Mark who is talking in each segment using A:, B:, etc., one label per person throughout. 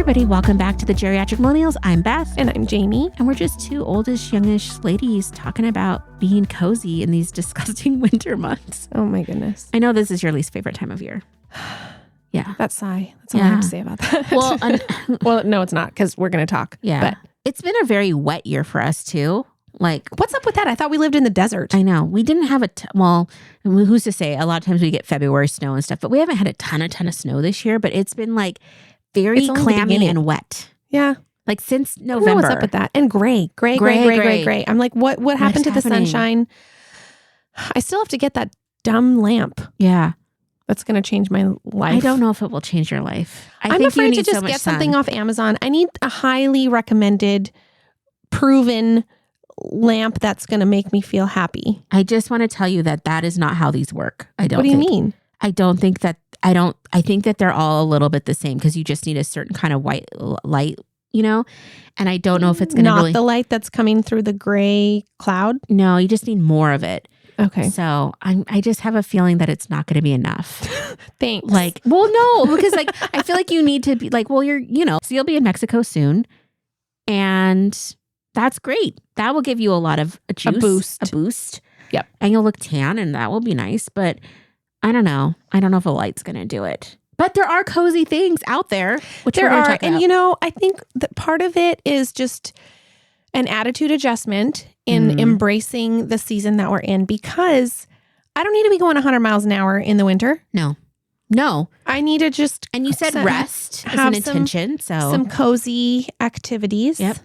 A: everybody. Welcome back to the Geriatric Millennials. I'm Beth.
B: And I'm Jayme.
A: And we're just two oldish, youngish ladies talking about being cozy in these disgusting winter months.
B: Oh my goodness.
A: I know this is your least favorite time of year. Yeah.
B: That sigh. That's all I have to say about that.
A: Well,
B: well, no, it's not because we're going to talk.
A: Yeah. But it's been a very wet year for us too. Like,
B: what's up with that? I thought we lived in the desert.
A: I know. We didn't have well, who's to say? A lot of times we get February snow and stuff, but we haven't had a ton of snow this year, but it's been like very clammy and wet.
B: Yeah.
A: Like since November.
B: I don't know what's up with that? And gray. I'm like, what happened to the sunshine? I still have to get that dumb lamp.
A: Yeah.
B: That's going to change my life.
A: I don't know if it will change your life.
B: I'm afraid to just get something off Amazon. I need a highly recommended, proven lamp that's going to make me feel happy.
A: I just want to tell you that is not how these work. I don't.
B: What do you mean?
A: I don't think that. I think that they're all a little bit the same because you just need a certain kind of white light, you know? And I don't know if it's going to
B: not the light that's coming through the gray cloud.
A: No, you just need more of it.
B: Okay.
A: So I just have a feeling that it's not going to be enough.
B: Thanks.
A: Like, well, no, because like, I feel like you need to be like, well, so you'll be in Mexico soon and that's great. That will give you a lot of a boost.
B: Yep.
A: And you'll look tan and that will be nice. But I don't know. I don't know if a light's going to do it. But there are cozy things out there.
B: There are. And I think that part of it is just an attitude adjustment in embracing the season that we're in, because I don't need to be going 100 miles an hour in the winter.
A: No.
B: I need to just...
A: And you said rest is an intention.
B: Some cozy activities.
A: Yep.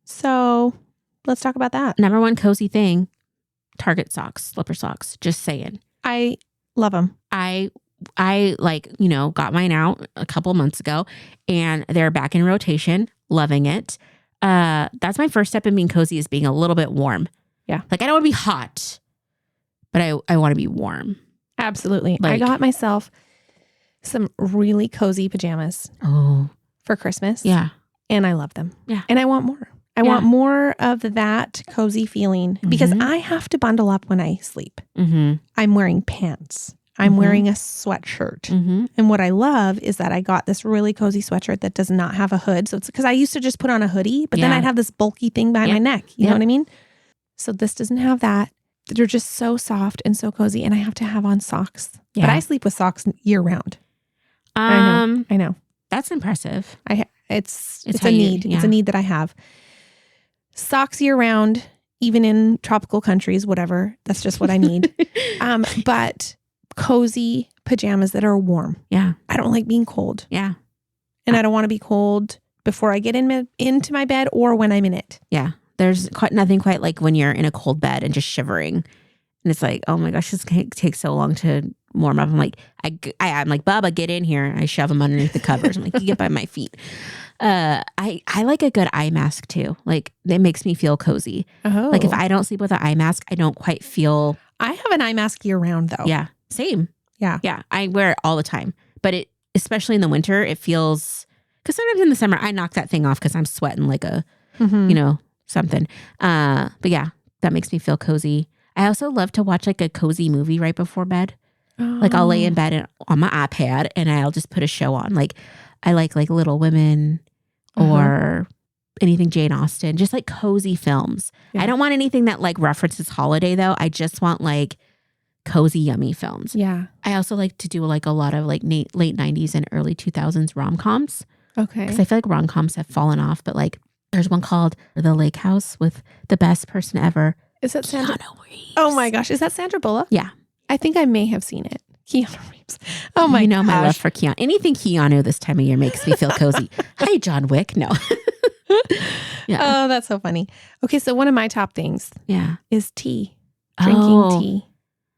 B: So let's talk about that.
A: Number one cozy thing, Target socks, slipper socks. Just saying.
B: I love them.
A: I got mine out a couple months ago and they're back in rotation. Loving it. That's my first step in being cozy, is being a little bit warm.
B: Yeah.
A: Like I don't want to be hot, but I want to be warm.
B: Absolutely. I got myself some really cozy pajamas for Christmas.
A: Yeah.
B: And I love them.
A: Yeah.
B: And I want more. I want more of that cozy feeling because I have to bundle up when I sleep. Mm-hmm. I'm wearing pants. I'm wearing a sweatshirt. Mm-hmm. And what I love is that I got this really cozy sweatshirt that does not have a hood. So it's because I used to just put on a hoodie, but then I'd have this bulky thing behind my neck. You know what I mean? So this doesn't have that. They're just so soft and so cozy. And I have to have on socks. Yeah. But I sleep with socks year round. I know.
A: That's impressive.
B: It's a need. It's a need that I have. Socks year round, even in tropical countries, whatever. That's just what I need. But cozy pajamas that are warm.
A: Yeah.
B: I don't like being cold.
A: Yeah.
B: And I don't want to be cold before I get into my bed or when I'm in it.
A: Yeah. There's nothing quite like when you're in a cold bed and just shivering. And it's like, oh my gosh, this takes so long to warm up. I'm like, I'm like, Bubba, get in here. I shove him underneath the covers. I'm like, you get by my feet. I like a good eye mask too. Like it makes me feel cozy. Oh. Like if I don't sleep with an eye mask, I don't quite feel.
B: I have an eye mask year round though.
A: Yeah. Same.
B: Yeah.
A: Yeah. I wear it all the time, but especially in the winter, it feels, because sometimes in the summer I knock that thing off because I'm sweating like a, something. But yeah, that makes me feel cozy. I also love to watch like a cozy movie right before bed. Oh. Like I'll lay in bed on my iPad and I'll just put a show on. Like I like Little Women or anything Jane Austen, just like cozy films. Yeah. I don't want anything that like references holiday though. I just want like cozy, yummy films.
B: Yeah.
A: I also like to do like a lot of like late 90s and early 2000s rom-coms.
B: Okay.
A: Because I feel like rom-coms have fallen off, but like there's one called The Lake House with the best person ever.
B: Is that Sandra?
A: Keanu Reeves.
B: Oh my gosh. Is that Sandra Bullock?
A: Yeah.
B: I think I may have seen it. Keanu Reeves. Oh my gosh.
A: My love for Keanu. Anything Keanu this time of year makes me feel cozy. Hi, John Wick. No.
B: Yeah. Oh, that's so funny. Okay. So one of my top things is tea. Drinking tea.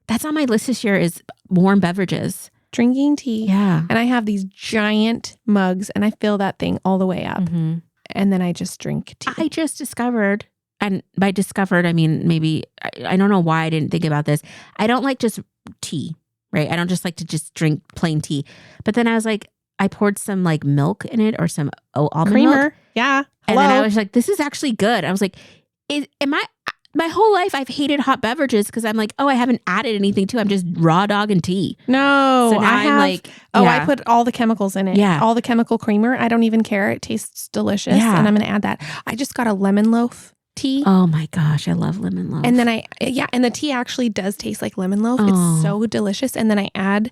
A: That's on my list this year, is warm beverages.
B: Drinking tea.
A: Yeah.
B: And I have these giant mugs and I fill that thing all the way up. Mm-hmm. And then I just drink tea.
A: I just discovered, and by discovered, I mean, maybe, I don't know why I didn't think about this. I don't like just tea, right? I don't just like to just drink plain tea. But then I was like, I poured some like milk in it or some almond
B: creamer.
A: Milk.
B: Yeah.
A: And then I was like, this is actually good. I was like, my whole life I've hated hot beverages because I'm like, oh, I haven't added anything to it. I'm just raw dog and tea.
B: No,
A: So now I'm like,
B: I put all the chemicals in it.
A: Yeah.
B: All the chemical creamer. I don't even care. It tastes delicious.
A: Yeah.
B: And I'm going to add that. I just got a lemon loaf tea.
A: Oh my gosh, I love lemon loaf.
B: And then and the tea actually does taste like lemon loaf. It's so delicious. And then I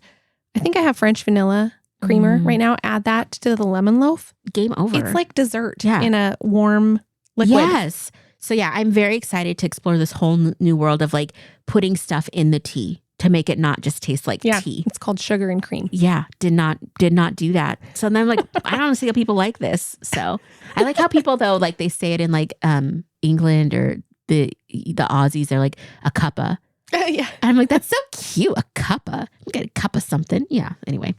B: think I have French vanilla creamer right now. Add that to the lemon loaf.
A: Game over.
B: It's like dessert in a warm liquid.
A: Yes. So yeah, I'm very excited to explore this whole new world of like putting stuff in the tea to make it not just taste like tea.
B: It's called sugar and cream.
A: Yeah, did not do that. So then I'm like, I don't see how people like this. So I like how people though, like they say it in like England or the Aussies, they're like a cuppa.
B: Yeah.
A: And I'm like, that's so cute, a cuppa. Get a cup of something. Yeah. Anyway.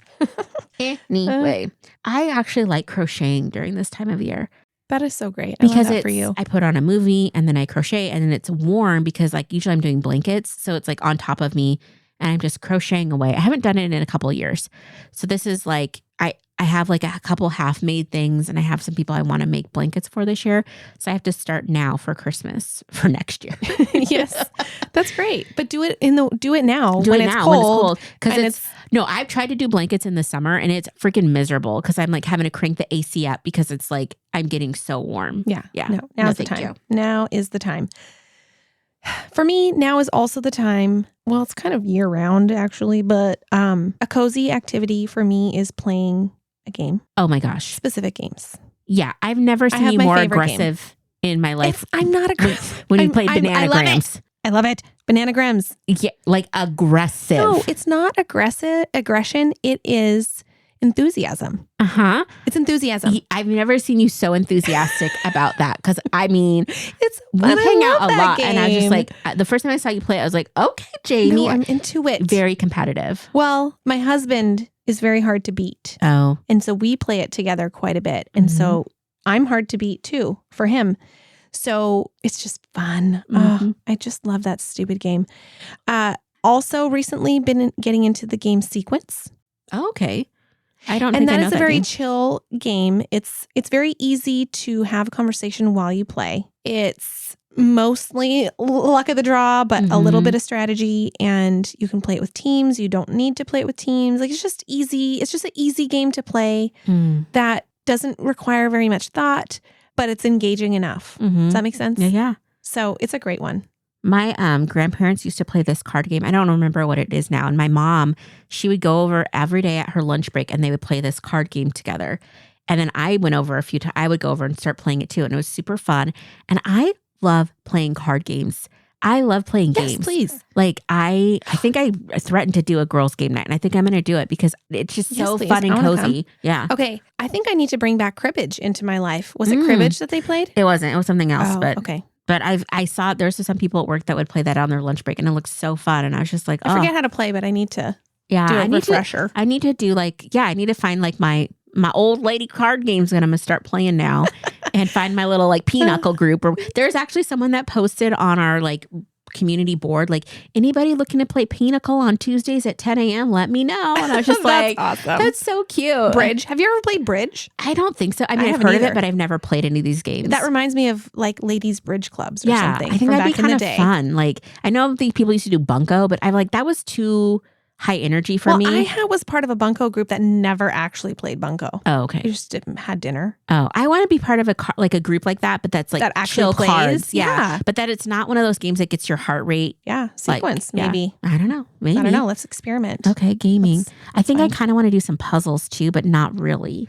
A: Anyway, I actually like crocheting during this time of year.
B: That is so great.
A: Because
B: it's for you.
A: I put on a movie and then I crochet and then it's warm because like usually I'm doing blankets. So it's like on top of me and I'm just crocheting away. I haven't done it in a couple of years. So this is like, I have like a couple half-made things and I have some people I want to make blankets for this year. So I have to start now for Christmas for next year.
B: Yes, that's great. But do it now
A: when it's cold.
B: Because
A: I've tried to do blankets in the summer and it's freaking miserable because I'm like having to crank the AC up because it's like I'm getting so warm.
B: Yeah.
A: Yeah.
B: Now's the time. Now is the time. For me, now is also the time. Well, it's kind of year round actually, but a cozy activity for me is playing a game.
A: Oh my gosh.
B: Specific games.
A: Yeah. I've never seen you more aggressive in my life.
B: I'm not aggressive.
A: When you play Bananagrams.
B: I love it. Bananagrams.
A: Yeah. Like aggressive.
B: No, it's not aggression. It is enthusiasm.
A: Uh-huh.
B: It's enthusiasm.
A: I've never seen you so enthusiastic about that. Because I mean, we hang out a lot.
B: Game.
A: And I was just like, the first time I saw you play, I was like, okay, Jayme.
B: No, I'm into it.
A: Very competitive.
B: Well, my husband is very hard to beat.
A: Oh.
B: And so we play it together quite a bit. And so I'm hard to beat too for him. So it's just fun. Oh, I just love that stupid game. Also recently been getting into the game Sequence.
A: Oh, okay. I don't
B: and
A: think I know
B: is
A: that
B: a very
A: game.
B: chill game. It's very easy to have a conversation while you play. It's mostly luck of the draw, but a little bit of strategy, and you can play it with teams. You don't need to play it with teams. Like it's just easy. It's just an easy game to play that doesn't require very much thought, but it's engaging enough. Does that make sense?
A: Yeah.
B: So it's a great one.
A: My grandparents used to play this card game. I don't remember what it is now. And my mom, she would go over every day at her lunch break and they would play this card game together. And then I went over a few times. I would go over and start playing it too. And it was super fun. And I love playing card games. I love playing games.
B: Yes, please.
A: Like I think I threatened to do a girls' game night, and I think I'm going to do it because it's just so fun and cozy. Yeah.
B: Okay. I think I need to bring back cribbage into my life. Was it cribbage that they played?
A: It wasn't. It was something else.
B: Oh,
A: but
B: okay.
A: But I saw there's some people at work that would play that on their lunch break, and it looked so fun. And I was just like,
B: I forget how to play, but I need to do a refresher.
A: I need to do I need to find like my old lady card games that I'm gonna start playing now, and find my little like pinochle group. Or there's actually someone that posted on our like community board, like, anybody looking to play pinochle on Tuesdays at 10 a.m. let me know. And I was just like,
B: awesome.
A: That's so cute.
B: Bridge. Have you ever played bridge?
A: I don't think so. I mean, I've heard of it, but I've never played any of these games.
B: That reminds me of like ladies bridge clubs or something.
A: I think that'd be kind of fun. Like, I know the people used to do bunco, but I'm like, that was too high energy for me.
B: I was part of a bunco group that never actually played bunco.
A: Oh, okay.
B: We just had dinner.
A: Oh, I want to be part of a group like that, but that's like
B: that actually
A: chill
B: plays.
A: Cards. Yeah. But that it's not one of those games that gets your heart rate.
B: Yeah. Sequence, maybe.
A: I don't know. Maybe.
B: I don't know. Let's experiment.
A: Okay. Gaming. I think I kind of want to do some puzzles too, but not really.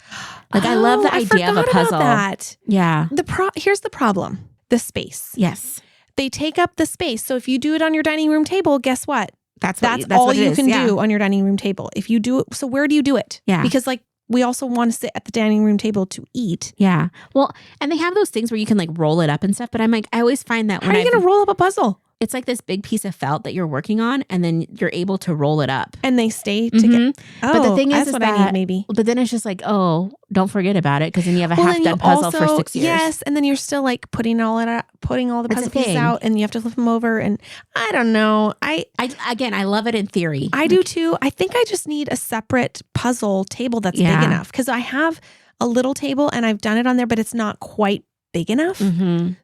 A: Like I love the idea of a puzzle.
B: That.
A: Yeah.
B: Here's the problem. The space.
A: Yes.
B: They take up the space. So if you do it on your dining room table, guess what?
A: That's
B: all
A: what
B: you can do on your dining room table. If you do it, so where do you do it?
A: Yeah.
B: Because like we also want to sit at the dining room table to eat.
A: Yeah. Well, and they have those things where you can like roll it up and stuff. But I'm like, I always find that
B: how are you going to roll up a puzzle?
A: It's like this big piece of felt that you're working on, and then you're able to roll it up.
B: And they stay together. Oh,
A: but the thing is
B: what
A: that,
B: I need maybe.
A: But then it's just like, oh, don't forget about it, because then you have a half-done puzzle for 6 years.
B: Yes, and then you're still like putting all the puzzle pieces out, and you have to flip them over. And I don't know. I
A: love it in theory.
B: I do too. I think I just need a separate puzzle table that's big enough, because I have a little table and I've done it on there, but it's not quite big enough.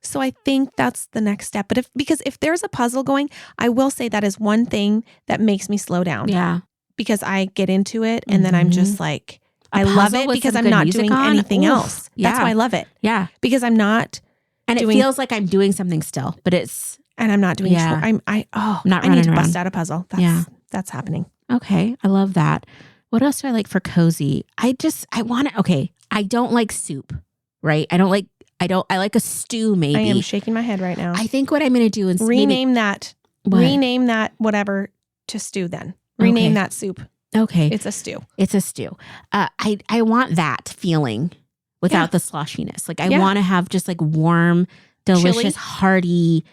B: So I think that's the next step. But because if there's a puzzle going, I will say that is one thing that makes me slow down.
A: Yeah.
B: Because I get into it and then I'm just like, I love it because I'm not doing anything else.
A: Yeah.
B: That's why I love it.
A: Yeah.
B: Because I'm not
A: and it feels like I'm doing something still, but it's
B: and I'm not doing
A: yeah.
B: I need to bust out a puzzle. That's happening.
A: Okay. I love that. What else do I like for cozy? I don't like soup, right? I like a stew maybe.
B: I am shaking my head right now.
A: I think what I'm going to do is
B: rename that whatever to stew then. Rename that soup.
A: Okay.
B: It's a stew.
A: I want that feeling without the sloshiness. Like I want to have just like warm, delicious,
B: chili,
A: hearty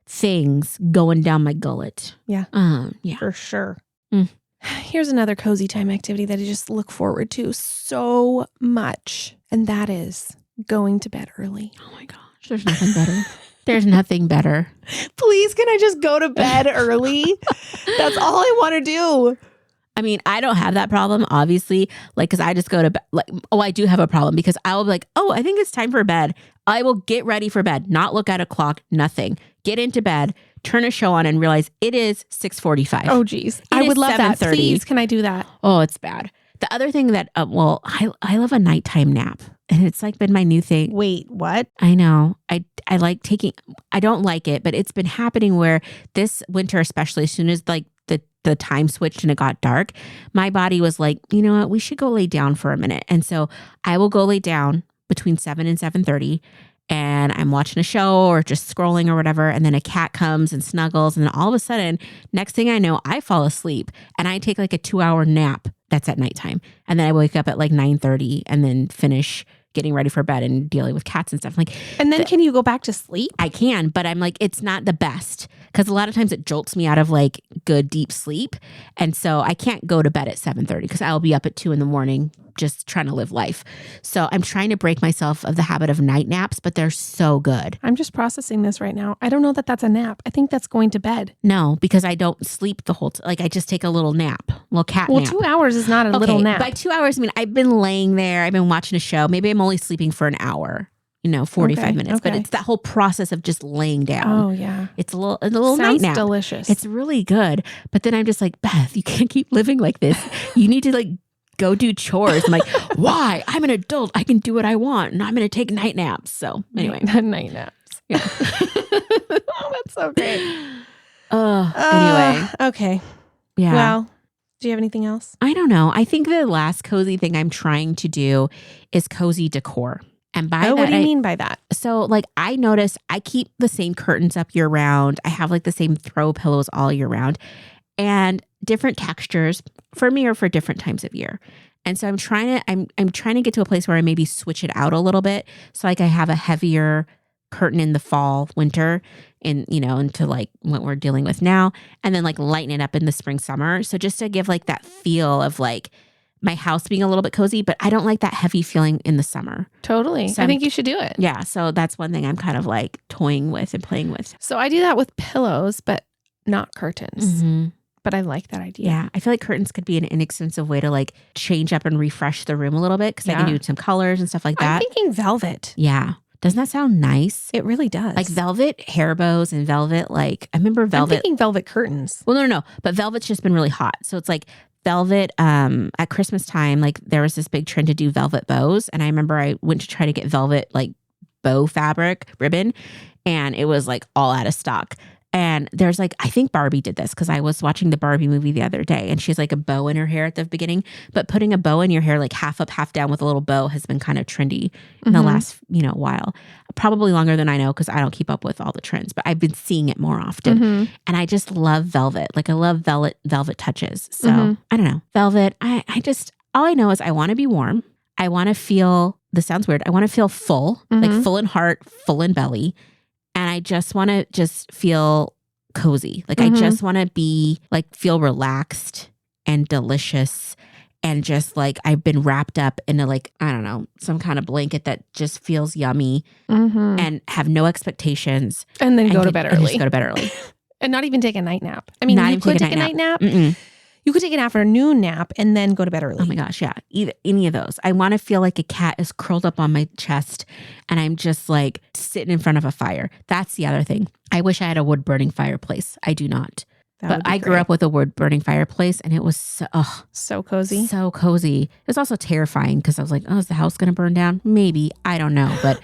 A: things going down my gullet.
B: Yeah.
A: Yeah.
B: For sure. Here's another cozy time activity that I just look forward to so much. And that is going to bed early.
A: Oh my gosh. There's nothing better. There's nothing better.
B: Please, can I just go to bed early? That's all I want to do.
A: I mean, I don't have that problem, obviously, like, because I just go to bed. Like, I do have a problem because I will be like, I think it's time for bed. I will get ready for bed, not look at a clock, nothing. Get into bed, turn a show on and realize it is 6:45.
B: Oh, geez. I would love that. Please, can I do that?
A: Oh, it's bad. The other thing that, I love a nighttime nap. And it's like been my new thing.
B: Wait, what?
A: I know. I like taking, I don't like it, but it's been happening where this winter, especially as soon as like the time switched and it got dark, my body was like, you know what, we should go lay down for a minute. And so I will go lay down between 7 and 7:30 and I'm watching a show or just scrolling or whatever. And then a cat comes and snuggles. And then all of a sudden, next thing I know, I fall asleep and I take like a 2-hour nap. That's at nighttime. And then I wake up at like 9:30 and then finish getting ready for bed and dealing with cats and stuff.
B: And then can you go back to sleep?
A: I can, but I'm like, it's not the best because a lot of times it jolts me out of like good deep sleep. And so I can't go to bed at 7:30 because I'll be up at 2 a.m. just trying to live life. So I'm trying to break myself of the habit of night naps, but they're so good.
B: I'm just processing this right now. I don't know that that's a nap. I think that's going to bed.
A: No, because I don't sleep the whole time. Like I just take a little nap, little cat nap.
B: 2 hours is not a little nap.
A: By 2 hours, I mean, I've been laying there. I've been watching a show. Maybe I'm only sleeping for an hour, 45 minutes. But it's that whole process of just laying down.
B: Oh, yeah.
A: It's a little
B: Sounds
A: night nap.
B: Delicious.
A: It's really good. But then I'm just like, Beth, you can't keep living like this. You need to like go do chores. I'm like, why? I'm an adult. I can do what I want. And I'm going to take night naps. So anyway.
B: Night naps. Yeah. Oh, that's so great.
A: Anyway.
B: Okay.
A: Yeah.
B: Well, do you have anything else?
A: I don't know. I think the last cozy thing I'm trying to do is cozy decor. And by that,
B: what do you mean by that?
A: So like I notice I keep the same curtains up year round. I have like the same throw pillows all year round and different textures for me or for different times of year. And so I'm trying to get to a place where I maybe switch it out a little bit. So like I have a heavier curtain in the fall, winter, into like what we're dealing with now. And then like lighten it up in the spring, summer. So just to give like that feel of like my house being a little bit cozy, but I don't like that heavy feeling in the summer.
B: Totally. So I think you should do it.
A: Yeah. So that's one thing I'm kind of like toying with and playing with.
B: So I do that with pillows, but not curtains. Mm-hmm. But I like that idea.
A: Yeah. I feel like curtains could be an inexpensive way to like change up and refresh the room a little bit because I can do some colors and stuff like that.
B: I'm thinking velvet.
A: Yeah. Doesn't that sound nice?
B: It really does.
A: Like velvet hair bows and velvet, like I remember velvet.
B: I'm thinking velvet curtains.
A: Well, no. But velvet's just been really hot. So it's like velvet at Christmas time, like there was this big trend to do velvet bows. And I remember I went to try to get velvet like bow fabric ribbon and it was like all out of stock. And there's like, I think Barbie did this because I was watching the Barbie movie the other day and she's like a bow in her hair at the beginning, but putting a bow in your hair like half up, half down with a little bow has been kind of trendy in the last, while. Probably longer than I know because I don't keep up with all the trends, but I've been seeing it more often. And I just love velvet. Like I love velvet touches. So I don't know. Velvet, I just, all I know is I want to be warm. I want to feel, this sounds weird. I want to feel full, like full in heart, full in belly. And I just want to just feel cozy. Like I just want to be like, feel relaxed and delicious. And just like, I've been wrapped up in a like, I don't know, some kind of blanket that just feels yummy and have no expectations.
B: And then go to bed early.
A: Just go to bed early.
B: And not even take a night nap. I mean, you could take a night nap. You could take an afternoon nap and then go to bed early.
A: Oh my gosh, yeah. Any of those. I want to feel like a cat is curled up on my chest and I'm just like sitting in front of a fire. That's the other thing. I wish I had a wood burning fireplace. I do not. But I grew up with a wood burning fireplace and it was
B: so cozy.
A: So cozy. It was also terrifying because I was like, oh, is the house going to burn down? Maybe. I don't know. But,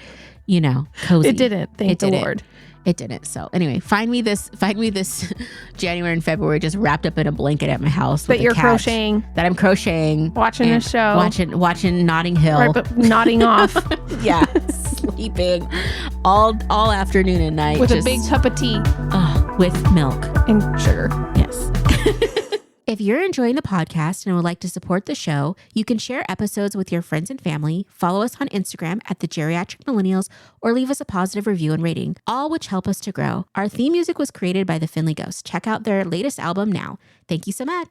A: cozy.
B: It didn't. Thank the Lord.
A: It didn't. So anyway, find me this January and February just wrapped up in a blanket at my house.
B: That you're crocheting.
A: That I'm crocheting.
B: Watching a show.
A: Watching Notting Hill.
B: Right, but nodding off.
A: Yeah. Sleeping all afternoon and night.
B: With a big cup of tea.
A: With milk.
B: And sugar.
A: Yes. If you're enjoying the podcast and would like to support the show, you can share episodes with your friends and family, follow us on Instagram at the Geriatric Millennials, or leave us a positive review and rating, all which help us to grow. Our theme music was created by the Finley Ghost. Check out their latest album now. Thank you so much.